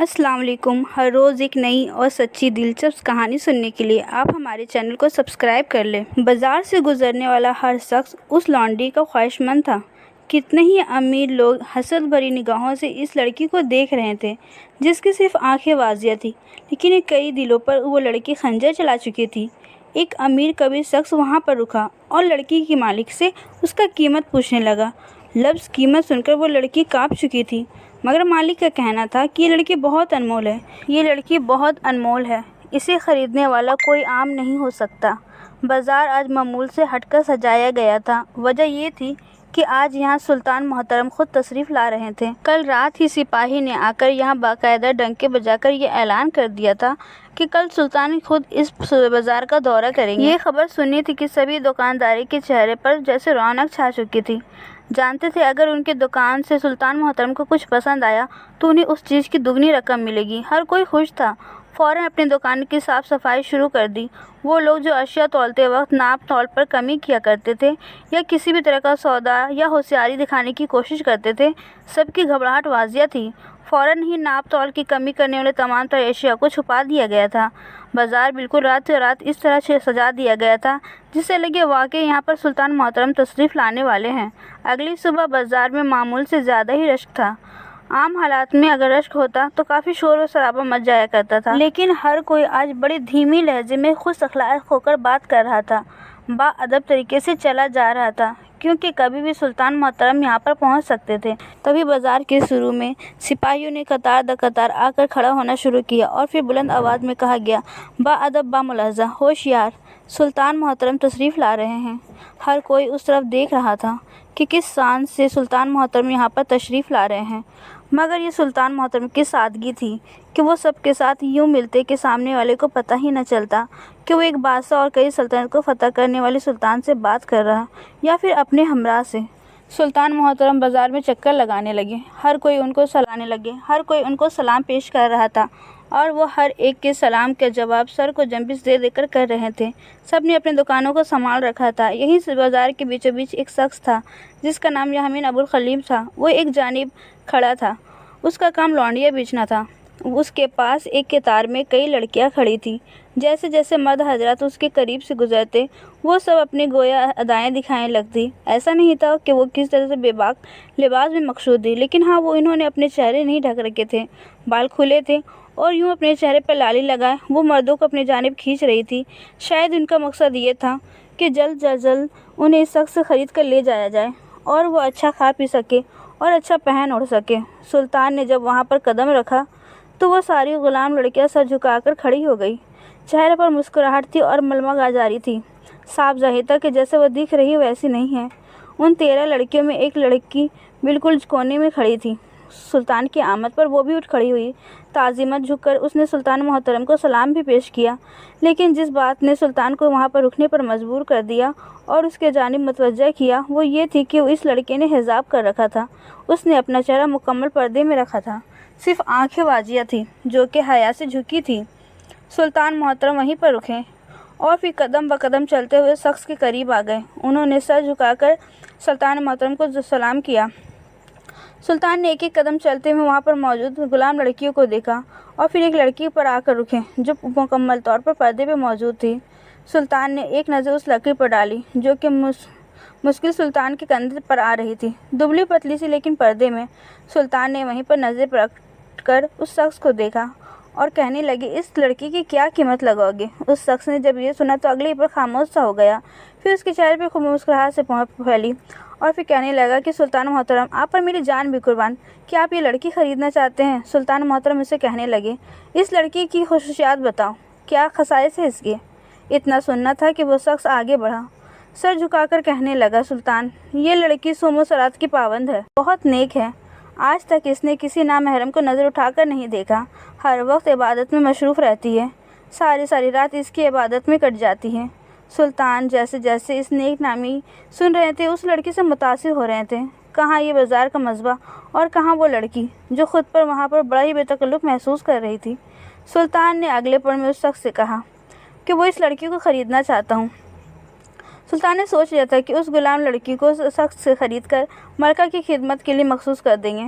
السلام علیکم۔ ہر روز ایک نئی اور سچی دلچسپ کہانی سننے کے لیے آپ ہمارے چینل کو سبسکرائب کر لیں۔ بازار سے گزرنے والا ہر شخص اس لانڈری کا خواہشمند تھا۔ کتنے ہی امیر لوگ حسد بھری نگاہوں سے اس لڑکی کو دیکھ رہے تھے جس کی صرف آنکھیں واضح تھیں، لیکن کئی دلوں پر وہ لڑکی خنجر چلا چکی تھی۔ ایک امیر کبیر شخص وہاں پر رکا اور لڑکی کے مالک سے اس کا قیمت پوچھنے لگا۔ لفظ قیمت سن کر وہ لڑکی کانپ چکی تھی، مگر مالک کا کہنا تھا کہ یہ لڑکی بہت انمول ہے، اسے خریدنے والا کوئی عام نہیں ہو سکتا۔ بازار آج معمول سے ہٹ کر سجایا گیا تھا۔ وجہ یہ تھی کہ آج یہاں سلطان محترم خود تشریف لا رہے تھے۔ کل رات ہی سپاہی نے آ کر یہاں باقاعدہ ڈنکے بجا کر یہ اعلان کر دیا تھا کہ کل سلطان خود اس بازار کا دورہ کریں گے۔ یہ خبر سنی تھی کہ سبھی دکانداروں کے چہرے پر جیسے رونق چھا چکی تھی۔ جانتے تھے اگر ان کی دکان سے سلطان محترم کو کچھ پسند آیا تو انہیں اس چیز کی دگنی رقم ملے گی۔ ہر کوئی خوش تھا۔ فوراً اپنی دکان کی صاف صفائی شروع کر دی۔ وہ لوگ جو اشیاء تولتے وقت ناپ تول پر کمی کیا کرتے تھے یا کسی بھی طرح کا سودا یا ہوشیاری دکھانے کی کوشش کرتے تھے، سب کی گھبراہٹ واضح تھی۔ فوراً ہی ناپ تول کی کمی کرنے والے تمام تر اشیاء کو چھپا دیا گیا تھا۔ بازار بالکل راتوں رات اس طرح سجا دیا گیا تھا جس سے لگے واقعی یہاں پر سلطان محترم تشریف لانے والے ہیں۔ اگلی صبح بازار میں معمول سے زیادہ ہی رشک تھا۔ عام حالات میں اگر رشک ہوتا تو کافی شور و شرابہ مچ جایا کرتا تھا، لیکن ہر کوئی آج بڑے دھیمی لہجے میں خوش اخلاق ہو کر بات کر رہا تھا، باادب طریقے سے چلا جا رہا تھا، کیونکہ کبھی بھی سلطان محترم یہاں پر پہنچ سکتے تھے۔ تبھی بازار کے شروع میں سپاہیوں نے قطار در قطار آ کر کھڑا ہونا شروع کیا اور پھر بلند آواز میں کہا گیا، باادب باملاحظہ، ہوشیار، سلطان محترم تشریف لا رہے ہیں۔ ہر کوئی اس طرف دیکھ رہا تھا کہ کس شان سے سلطان محترم یہاں پر تشریف لا رہے ہیں، مگر یہ سلطان محترم کی سادگی تھی کہ وہ سب کے ساتھ یوں ملتے کہ سامنے والے کو پتہ ہی نہ چلتا کہ وہ ایک بادشاہ اور کئی سلطنت کو فتح کرنے والے سلطان سے بات کر رہا یا پھر اپنے ہمراہ سے۔ سلطان محترم بازار میں چکر لگانے لگے، ہر کوئی ان کو سلانے لگے، ہر کوئی ان کو سلام پیش کر رہا تھا اور وہ ہر ایک کے سلام کا جواب سر کو جنبش دے دے کر رہے تھے۔ سب نے اپنی دکانوں کو سنبھال رکھا تھا۔ یہیں سے بازار کے بیچوں بیچ ایک شخص تھا جس کا نام یامین ابو الخلیم تھا۔ وہ ایک جانب کھڑا تھا، اس کا کام لونڈیاں بیچنا تھا۔ اس کے پاس ایک قطار میں کئی لڑکیاں کھڑی تھیں۔ جیسے جیسے مرد حضرات اس کے قریب سے گزرتے وہ سب اپنی گویا ادائیں دکھانے لگتی۔ ایسا نہیں تھا کہ وہ کس طرح سے بے باک لباس میں مقصود تھی، لیکن ہاں، وہ انہوں نے اپنے چہرے نہیں ڈھک رکھے تھے، بال کھلے تھے اور یوں اپنے چہرے پر لالی لگائے وہ مردوں کو اپنی جانب کھینچ رہی تھی۔ شاید ان کا مقصد یہ تھا کہ جلد از جلد انہیں اس شخص سے خرید کر لے جایا جائے اور وہ اچھا کھا پی سکے اور اچھا پہن اوڑھ سکے۔ سلطان نے جب وہاں پر قدم رکھا تو وہ ساری غلام لڑکیاں سر جھکا کر کھڑی ہو گئی۔ چہرے پر مسکراہٹ تھی اور ململ آ جاری تھی۔ صاف ظاہر تھا کہ جیسے وہ دکھ رہی ویسی نہیں ہے۔ ان 13 لڑکیوں میں ایک لڑکی بالکل کونے میں کھڑی تھی۔ سلطان کی آمد پر وہ بھی اٹھ کھڑی ہوئی۔ تعظیماً جھک کر اس نے سلطان محترم کو سلام بھی پیش کیا، لیکن جس بات نے سلطان کو وہاں پر رکنے پر مجبور کر دیا اور اس کے جانب متوجہ کیا وہ یہ تھی کہ اس لڑکے نے حجاب کر رکھا تھا۔ اس نے اپنا چہرہ مکمل پردے میں رکھا تھا، صرف آنکھیں واضح تھیں جو کہ حیا سے جھکی تھیں۔ سلطان محترم وہیں پر رکے اور پھر قدم بقدم چلتے ہوئے شخص کے قریب آ گئے۔ انہوں نے سر جھکا کر سلطان محترم کو سلام کیا۔ سلطان نے ایک ایک قدم چلتے ہوئے وہاں پر موجود غلام لڑکیوں کو دیکھا اور پھر ایک لڑکی پر آ کر رکے جو مکمل طور پر پردے پہ موجود تھی۔ سلطان نے ایک نظر اس لڑکی پر ڈالی جو کہ مشکل سلطان کے کندھے پر آ رہی تھی، دبلی پتلی سی لیکن پردے میں۔ سلطان نے وہیں پر نظر رکھ کر اس شخص کو دیکھا اور کہنے لگے، اس لڑکی کی کیا قیمت لگاؤ گے؟ اس شخص نے جب یہ سنا تو اگلے ہی پر خاموش سا ہو گیا، پھر اس کے چہرے پہ خوب مسکراہٹ سے پھیلی اور پھر کہنے لگا کہ سلطان محترم، آپ پر میری جان بھی قربان، کیا آپ یہ لڑکی خریدنا چاہتے ہیں؟ سلطان محترم اسے کہنے لگے، اس لڑکی کی خصوصیات بتاؤ، کیا خصائص ہے اس کی؟ اتنا سننا تھا کہ وہ شخص آگے بڑھا، سر جھکا کر کہنے لگا، سلطان، یہ لڑکی صوم و صلات کی پابند ہے، بہت نیک ہے، آج تک اس نے کسی نامحرم کو نظر اٹھا کر نہیں دیکھا، ہر وقت عبادت میں مصروف رہتی ہے، ساری رات اس کی عبادت میں کٹ جاتی ہے۔ سلطان جیسے جیسے اس نیک نامی سن رہے تھے اس لڑکی سے متاثر ہو رہے تھے۔ کہاں یہ بازار کا مذبح اور کہاں وہ لڑکی جو خود پر وہاں پر بڑا ہی بے تکلف محسوس کر رہی تھی۔ سلطان نے اگلے پل میں اس شخص سے کہا کہ وہ اس لڑکی کو خریدنا چاہتا ہوں۔ سلطان نے سوچ لیا تھا کہ اس غلام لڑکی کو شخص سے خرید کر ملکہ کی خدمت کے لیے مخصوص کر دیں گے۔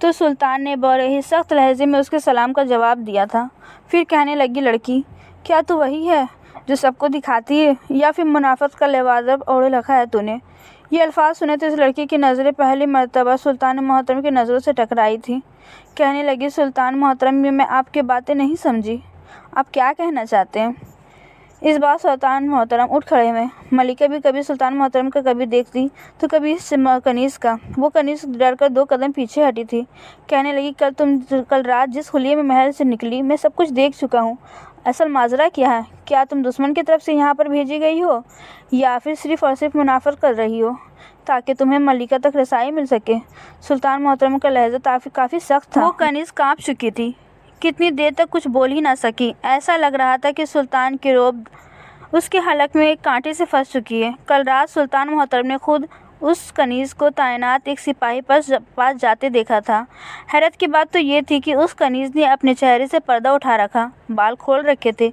تو سلطان نے بڑے ہی سخت لہجے میں اس کے سلام کا جواب دیا تھا۔ پھر کہنے لگی، لڑکی، کیا تو وہی ہے جو سب کو دکھاتی ہے، یا پھر منافقت کا لباس اوڑھ رکھا ہے تو نے؟ یہ الفاظ سنے تو اس لڑکی کی نظریں پہلی مرتبہ سلطان محترم کی نظروں سے ٹکرائی تھیں۔ کہنے لگی، سلطان محترم، میں آپ کی باتیں نہیں سمجھی، آپ کیا کہنا چاہتے ہیں؟ اس بار سلطان محترم اٹھ کھڑے ہوئے۔ ملکہ بھی کبھی سلطان محترم کا کبھی دیکھتی تو کبھی اس کنیز کا۔ وہ کنیز ڈر کر 2 قدم پیچھے ہٹی تھی۔ کہنے لگی، کل رات جس خلیے میں محل سے نکلی، میں سب کچھ دیکھ چکا ہوں۔ اصل ماجرا کیا ہے؟ کیا تم دشمن کی طرف سے یہاں پر بھیجی گئی ہو، یا پھر صرف اور صرف منافقت کر رہی ہو تاکہ تمہیں ملکہ تک رسائی مل سکے؟ سلطان محترم کا لہجہ کافی سخت تھا۔ وہ کنیز کانپ چکی تھی، کتنی دیر تک کچھ بول ہی نہ سکی۔ ایسا لگ رہا تھا کہ سلطان کی روب اس کے حلق میں ایک کانٹے سے پھنس چکی ہے۔ کل رات سلطان محترم نے خود اس کنیز کو تعینات ایک سپاہی پاس جاتے دیکھا تھا۔ حیرت کی بات تو یہ تھی کہ اس کنیز نے اپنے چہرے سے پردہ اٹھا رکھا، بال کھول رکھے تھے۔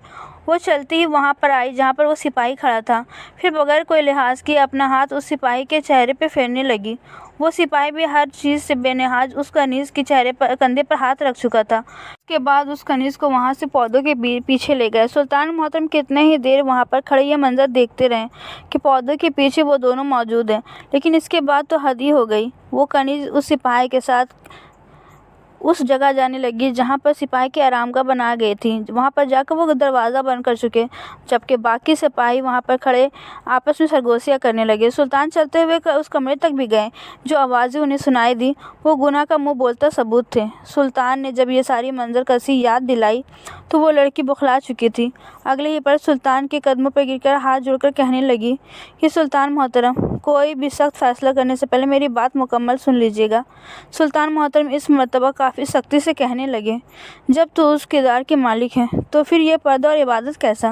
وہ چلتی ہی وہاں پر آئی جہاں پر وہ سپاہی کھڑا تھا، پھر بغیر کوئی لحاظ کیے اپنا ہاتھ اس سپاہی کے چہرے پہ پھیرنے لگی۔ وہ سپاہی بھی ہر چیز سے بے نیاز اس کنیز کے کندھے پر ہاتھ رکھ چکا تھا۔ اس کے بعد اس کنیز کو وہاں سے پودوں کے پیچھے لے گئے۔ سلطان محترم کتنے ہی دیر وہاں پر کھڑے یہ منظر دیکھتے رہے کہ پودوں کے پیچھے وہ دونوں موجود ہیں، لیکن اس کے بعد تو حد ہی ہو گئی۔ وہ کنیز اس سپاہی کے ساتھ اس جگہ جانے لگی جہاں پر سپاہی کی آرامگاہ بنا گئی تھی۔ وہاں پر جا کر وہ دروازہ بند کر چکے، جبکہ باقی سپاہی وہاں پر کھڑے آپس میں سرگوشیاں کرنے لگے۔ سلطان چلتے ہوئے اس کمرے تک بھی گئے۔ جو آوازیں انہیں سنائی دی وہ گناہ کا منہ بولتا ثبوت تھے۔ سلطان نے جب یہ ساری منظر کشی یاد دلائی تو وہ لڑکی بخلا چکی تھی۔ اگلے ہی پل سلطان کے قدموں پر گر کر ہاتھ جوڑ کر کہنے لگی کہ سلطان محترم، کوئی بھی سخت فیصلہ کرنے سے پہلے میری بات مکمل سن لیجیے گا۔ سلطان محترم اس مرتبہ کافی سختی سے کہنے لگے، جب تو اس کردار کے مالک ہیں تو پھر یہ پردہ اور عبادت کیسا؟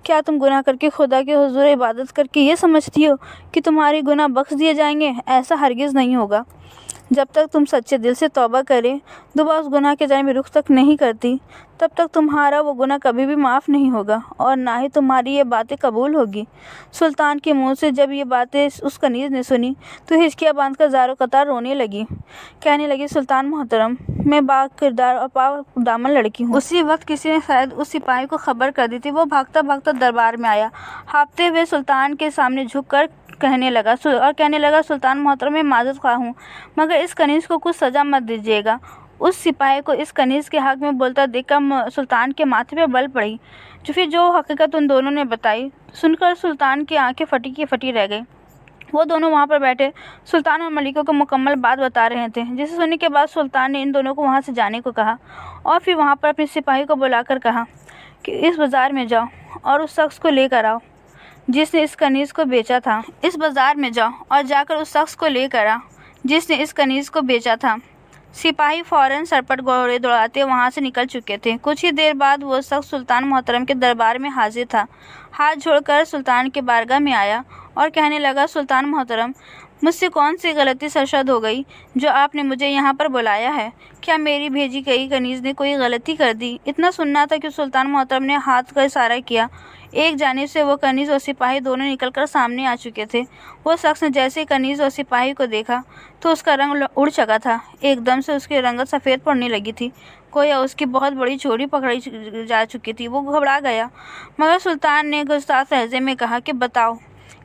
کیا تم گناہ کر کے خدا کے حضور عبادت کر کے یہ سمجھتی ہو کہ تمہارے گناہ بخش دیے جائیں گے؟ ایسا ہرگز نہیں ہوگا۔ جب تک تم سچے دل سے توبہ کرے دوبارہ اس گناہ کے جانب رخ تک نہیں کرتی، تب تک تمہارا وہ گناہ کبھی بھی معاف نہیں ہوگا اور نہ ہی تمہاری یہ باتیں قبول ہوگی۔ سلطان کے منہ سے جب یہ باتیں اس کنیز نے سنی تو ہچکیاں باندھ کر زار و قطار رونے لگی۔ کہنے لگی، سلطان محترم، میں با کردار اور پاک دامن لڑکی ہوں۔ اسی وقت کسی نے شاید اس سپاہی کو خبر کر دی تھی۔ وہ بھاگتا بھاگتا دربار میں آیا، ہانپتے ہوئے سلطان کے سامنے جھک کر کہنے لگا، سلطان محترم، میں معذرت خواہ ہوں، مگر اس کنیز کو کچھ سزا مت دیجیے گا۔ اس سپاہی کو اس کنیز کے حق میں بولتا دیکھ کر سلطان کے ماتھے پر بل پڑی۔ پھر جو حقیقت ان دونوں نے بتائی سن کر سلطان کی آنکھیں پھٹی کی پھٹی رہ گئی۔ وہ دونوں وہاں پر بیٹھے سلطان اور ملکہ کو مکمل بات بتا رہے تھے، جسے سننے کے بعد سلطان نے ان دونوں کو وہاں سے جانے کو کہا اور پھر وہاں پر اپنے سپاہی کو بلا کر کہا کہ اس بازار میں جاؤ اور اس شخص کو لے کر آؤ جس نے اس کنیز کو بیچا تھا۔ اس بازار میں جاؤ اور جا کر اس شخص کو لے کر آؤ جس نے اس کنیز کو بیچا تھا۔ سپاہی فوراً سرپٹ گھوڑے دوڑاتے وہاں سے نکل چکے تھے۔ کچھ ہی دیر بعد وہ شخص سلطان محترم کے دربار میں حاضر تھا۔ ہاتھ جوڑ کر سلطان کے بارگاہ میں آیا اور کہنے لگا، سلطان محترم، مجھ سے کون سی غلطی سرزد ہو گئی جو آپ نے مجھے یہاں پر بلایا ہے؟ کیا میری بھیجی گئی کنیز نے کوئی غلطی کر دی؟ اتنا سننا تھا کہ سلطان محترم نے ہاتھ کا اشارہ کیا۔ ایک جانب سے وہ کنیز اور سپاہی دونوں نکل کر سامنے آ چکے تھے۔ وہ شخص نے جیسے ہی کنیز اور سپاہی کو دیکھا تو اس کا رنگ اڑ چکا تھا۔ ایک دم سے اس کی رنگت سفید پڑنے لگی تھی، گویا اس کی بہت بڑی چوری پکڑی جا چکی تھی۔ وہ گھبرا گیا، مگر سلطان نے گستاخ لہجے میں کہا کہ بتاؤ،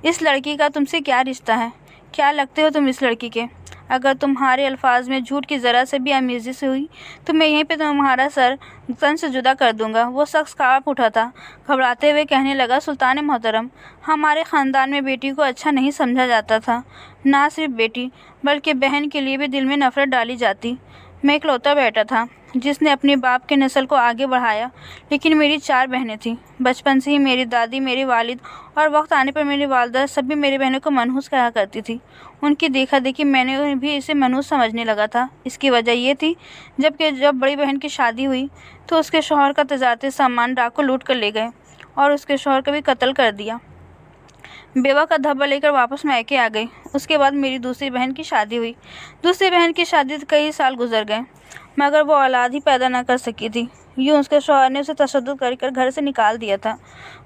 اس لڑکی کا تم سے کیا رشتہ ہے؟ کیا لگتے ہو تم اس لڑکی کے؟ اگر تمہارے الفاظ میں جھوٹ کی ذرا سے بھی آمیزش ہوئی تو میں یہیں پہ تمہارا سر تن سے جدا کر دوں گا۔ وہ شخص کانپ اٹھا تھا، گھبراتے ہوئے کہنے لگا، سلطان محترم، ہمارے خاندان میں بیٹی کو اچھا نہیں سمجھا جاتا تھا۔ نہ صرف بیٹی بلکہ بہن کے لیے بھی دل میں نفرت ڈالی جاتی۔ میں اکلوتا بیٹا تھا جس نے اپنے باپ کے نسل کو آگے بڑھایا، لیکن میری 4 بہنیں تھیں۔ بچپن سے ہی میری دادی، میری والد اور وقت آنے پر میری والدہ سبھی میری بہنوں کو منحوس کہا کرتی تھی۔ ان کی دیکھا دیکھی میں نے بھی اسے منحوس سمجھنے لگا تھا۔ اس کی وجہ یہ تھی جب بڑی بہن کی شادی ہوئی تو اس کے شوہر کا تجارتی سامان ڈاکو لوٹ کر لے گئے اور اس کے شوہر کا بھی قتل کر دیا۔ بیوہ کا دھبہ لے کر واپس میکے آ گئی۔ اس کے بعد میری دوسری بہن کی شادی ہوئی۔ دوسری بہن کی شادی کئی سال گزر گئے مگر وہ اولاد ہی پیدا نہ کر سکی تھی۔ یوں اس کے شوہر نے اسے تشدد کر گھر سے نکال دیا تھا،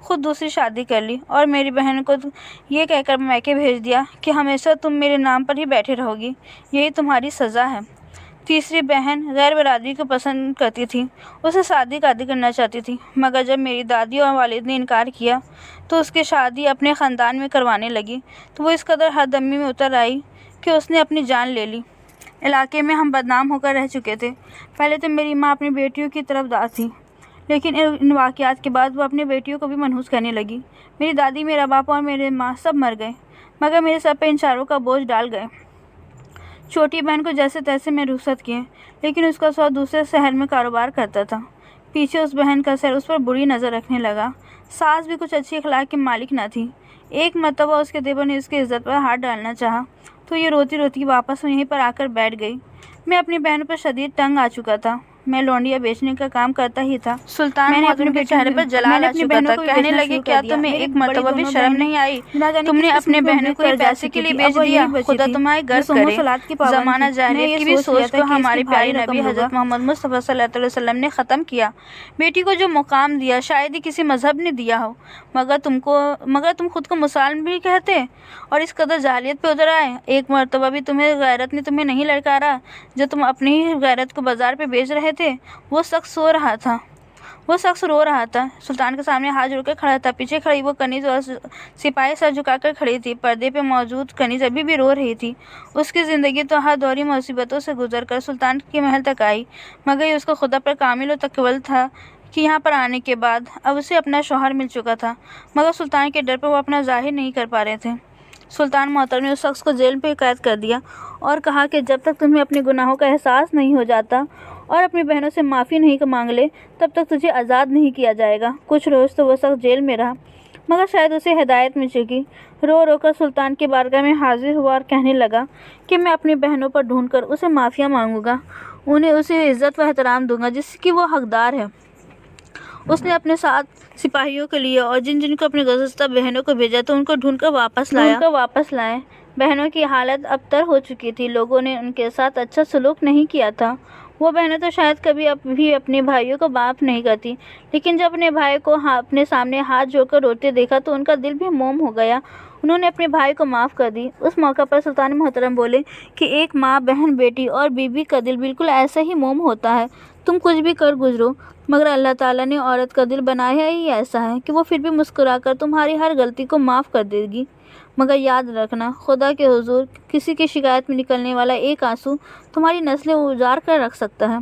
خود دوسری شادی کر لی اور میری بہن کو یہ کہہ کر میکے بھیج دیا کہ ہمیشہ تم میرے نام پر ہی بیٹھے رہو گی، یہی تمہاری سزا ہے۔ تیسری بہن غیر برادری کو پسند کرتی تھی، اسے شادی کرنا چاہتی تھی، مگر جب میری دادی اور والد نے انکار کیا تو اس کی شادی اپنے خاندان میں کروانے لگی تو وہ اس قدر ہردمی میں اتر آئی کہ اس نے اپنی جان لے لی۔ علاقے میں ہم بدنام ہو کر رہ چکے تھے۔ پہلے تو میری ماں اپنی بیٹیوں کی طرفدار تھی، لیکن ان واقعات کے بعد وہ اپنی بیٹیوں کو بھی منحوس کرنے لگی۔ میری دادی، میرا باپ اور میرے ماں سب مر گئے، مگر میرے سر پہ ان چاروں کا بوجھ ڈال گئے۔ چھوٹی بہن کو جیسے تیسے میں رخصت کیے، لیکن اس کا شوہر دوسرے شہر میں کاروبار کرتا تھا۔ پیچھے اس بہن کا شہر اس پر بری نظر رکھنے لگا۔ ساس بھی کچھ اچھی اخلاق کی مالک نہ تھی۔ ایک مرتبہ اس کے دیور نے اس کی عزت پر ہاتھ ڈالنا چاہا تو یہ روتی روتی واپس یہیں پر آ کر بیٹھ گئی۔ میں اپنی بہنوں پر شدید تنگ آ چکا تھا۔ میں لونڈیاں بیچنے کا کام کرتا ہی تھا۔ سلطان محترم کے چہرے پر جلال آ چکا تھا۔ کہنے لگے، کیا تمہیں ایک مرتبہ بھی شرم نہیں آئی؟ تم نے اپنے بہنوں کو پیسے کے لیے بیچ دیا۔ خدا تمہاری غرض کرے۔ زمانہ جاہلیت کی بھی سوچ کو ہمارے پیارے نبی حضرت محمد مصطفیٰ صلی اللہ علیہ وسلم نے ختم کیا۔ بیٹی کو جو مقام دیا شاید ہی کسی مذہب نے دیا ہو، مگر تم خود کو مسلمان بھی کہتے اور اس قدر جاہلیت پہ اتر آئے۔ ایک مرتبہ بھی تمہیں غیرت نے تمہیں نہیں للکارا؟ جو تم اپنی ہی غیرت کو بازار پہ بیچ رہے تھے، وہ شخص رو رہا تھا۔ سلطان کے سامنے ہاتھ جوڑ کر کھڑا تھا۔ پیچھے کھڑی وہ کنیز اور سپاہی سر جھکا کر کھڑی تھی۔ پردے پہ موجود کنیز ابھی بھی رو رہی تھی۔ اس کی زندگی تو ہر دوری مصیبتوں سے گزر کر سلطان کے محل تک آئی، مگر یہ اس کو خدا پر کامل و تکل تھا کہ یہاں پر آنے کے بعد اب اسے اپنا شوہر مل چکا تھا، مگر سلطان کے ڈر پر وہ اپنا ظاہر نہیں کر پا رہے تھے۔ سلطان محترم نے اس شخص کو جیل پہ قید کر دیا اور کہا کہ جب تک تمہیں اپنے گناہوں کا احساس نہیں ہو جاتا اور اپنی بہنوں سے معافی نہیں مانگ لے، تب تک تجھے آزاد نہیں کیا جائے گا۔ کچھ روز تو وہ شخص جیل میں رہا، مگر شاید اسے ہدایت مل چکی۔ رو رو کر سلطان کی بارگاہ میں حاضر ہوا اور کہنے لگا کہ میں اپنی بہنوں پر ڈھونڈ کر اسے معافیاں مانگوں گا، انہیں اسے عزت و احترام دوں گا جس کی وہ حقدار ہے۔ اس نے اپنے ساتھ سپاہیوں کو لیا اور جن کو اپنی گزشتہ بہنوں کو بھیجا تو ان کو ڈھونڈ کر واپس لائے۔ بہنوں کی حالت ابتر ہو چکی تھی، لوگوں نے ان کے ساتھ اچھا سلوک نہیں کیا تھا۔ وہ بہنیں تو شاید کبھی بھی اپنے بھائیوں کو معاف نہیں کرتی، لیکن جب اپنے بھائی کو اپنے سامنے ہاتھ جوڑ کر روتے دیکھا تو ان کا دل بھی موم ہو گیا، انہوں نے اپنے بھائی کو معاف کر دی۔ اس موقع پر سلطان محترم بولے کہ ایک ماں، بہن، بیٹی اور بیوی کا دل بالکل ایسا ہی موم ہوتا ہے۔ تم کچھ بھی کر گزرو، مگر اللہ تعالیٰ نے عورت کا دل بنایا ہی ایسا ہے کہ وہ پھر بھی مسکرا کر تمہاری ہر غلطی کو معاف کر دے گی۔ مگر یاد رکھنا، خدا کے حضور کسی کی شکایت میں نکلنے والا ایک آنسو تمہاری نسلیں اجاڑ کر رکھ سکتا ہے۔